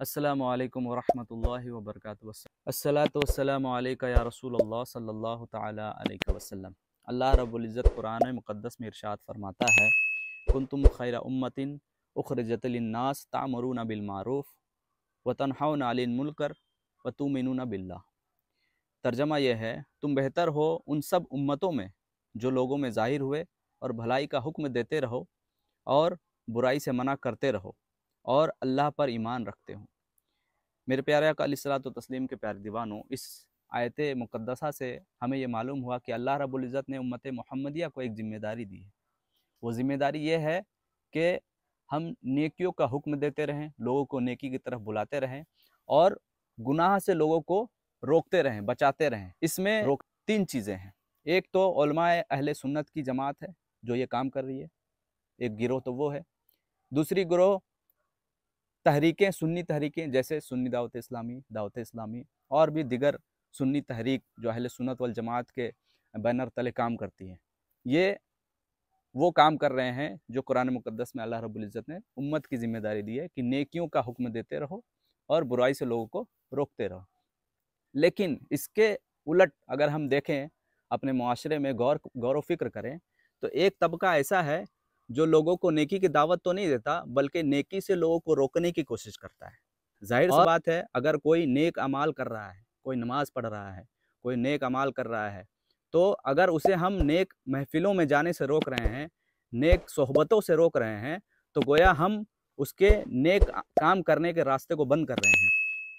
अस्सलामु अलैकुम वरहमतुल्लाहि वबरकातुहू। अस्सलातु वस्सलामु अलैका या रसूलल्लाह सल्लल्लाहु तआला अलैहि वसल्लम। अल्लाह रब्बुल इज़्ज़त कुरान मुक़द्दस में इरशाद फरमाता है, कुंतुम खैरा उम्मतिन उखरिजत लिन्नास तामुरूना बिल मारूफ व तनहौना अनिल मुनकर व तुमिनूना बिल्लाह। तर्जमा यह है, तुम बेहतर हो उन सब उम्मतों में जो लोगों में ज़ाहिर हुए और भलाई का हुक्म देते रहो और बुराई से मना करते रहो और अल्लाह पर ईमान रखते हो। मेरे प्यारे आका अलैहिस्सलातु तस्लीम के प्यारे दीवानों, इस आयत मुक़द्दसा से हमें ये मालूम हुआ कि अल्लाह रब्बुल इज़्ज़त ने उम्मत मोहम्मदिया को एक ज़िम्मेदारी दी है। वो ज़िम्मेदारी ये है कि हम नेकियों का हुक्म देते रहें, लोगों को नेकी की तरफ बुलाते रहें और गुनाह से लोगों को रोकते रहें, बचाते रहें। इसमें तीन चीज़ें हैं। एक तो उलमाए अहले सुन्नत की जमात है जो ये काम कर रही है, एक गिरोह तो वो है। दूसरी गिरोह तहरीकें, सुन्नी तहरीकें जैसे सुन्नी दावत इस्लामी और भी दिगर सुन्नी तहरीक जो अहले सुन्नत वल जमात के बैनर तले काम करती हैं। ये वो काम कर रहे हैं जो कुरान मुक़द्दस में अल्लाह रब्बुल इज़्ज़त ने उम्मत की जिम्मेदारी दी है कि नेकियों का हुक्म देते रहो और बुराई से लोगों को रोकते रहो। लेकिन इसके उलट अगर हम देखें, अपने मुआशरे में गौर व फिक्र करें, तो एक तबका ऐसा है जो लोगों को नेकी की दावत तो नहीं देता, बल्कि नेकी से लोगों को रोकने की कोशिश करता है। जाहिर सी बात है, अगर कोई नेक अमाल कर रहा है, कोई नमाज पढ़ रहा है, कोई नेक अमाल कर रहा है, तो अगर उसे हम नेक महफिलों में जाने से रोक रहे हैं, नेक सोहबतों से रोक रहे हैं, तो गोया हम उसके नेक काम करने के रास्ते को बंद कर रहे हैं।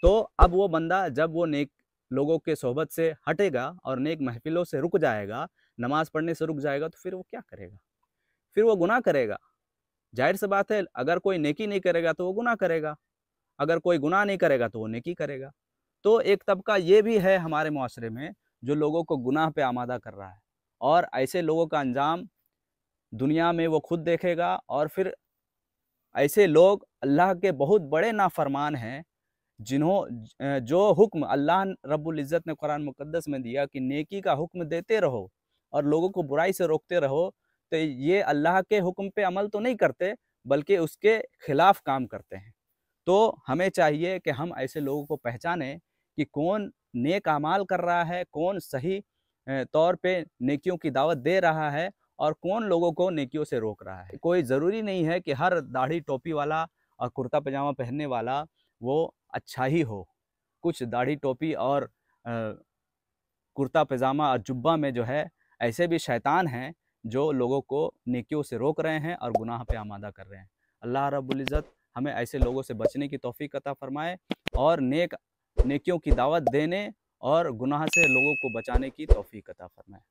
तो अब वो बंदा जब वो नेक लोगों के सोहबत से हटेगा और नेक महफिलों से रुक जाएगा, नमाज पढ़ने से रुक जाएगा, तो फिर वो क्या करेगा? फिर वो गुनाह करेगा। जाहिर सी बात है, अगर कोई नेकी नहीं करेगा तो वो गुनाह करेगा, अगर कोई गुनाह नहीं करेगा तो वो नेकी करेगा। तो एक तबका ये भी है हमारे मुआशरे में जो लोगों को गुनाह पे आमादा कर रहा है, और ऐसे लोगों का अंजाम दुनिया में वो खुद देखेगा। और फिर ऐसे लोग अल्लाह के बहुत बड़े नाफरमान हैं, जो हुक्म अल्लाह रब्बुल इज़्ज़त ने कुरान मुक़द्दस में दिया कि नेकी का हुक्म देते रहो और लोगों को बुराई से रोकते रहो, तो ये अल्लाह के हुक्म पे अमल तो नहीं करते, बल्कि उसके खिलाफ काम करते हैं। तो हमें चाहिए कि हम ऐसे लोगों को पहचानें कि कौन नेक अमाल कर रहा है, कौन सही तौर पे नेकियों की दावत दे रहा है और कौन लोगों को नेकियों से रोक रहा है। कोई ज़रूरी नहीं है कि हर दाढ़ी टोपी वाला और कुर्ता पजामा पहनने वाला वो अच्छा ही हो। कुछ दाढ़ी टोपी और कुर्ता पजामा और जुब्बा में जो है ऐसे भी शैतान हैं जो लोगों को नेकियों से रोक रहे हैं और गुनाह पे आमादा कर रहे हैं। अल्लाह रब्बुल इज़्ज़त हमें ऐसे लोगों से बचने की तौफीक अता फरमाए और नेकियों की दावत देने और गुनाह से लोगों को बचाने की तौफीक अता फरमाए।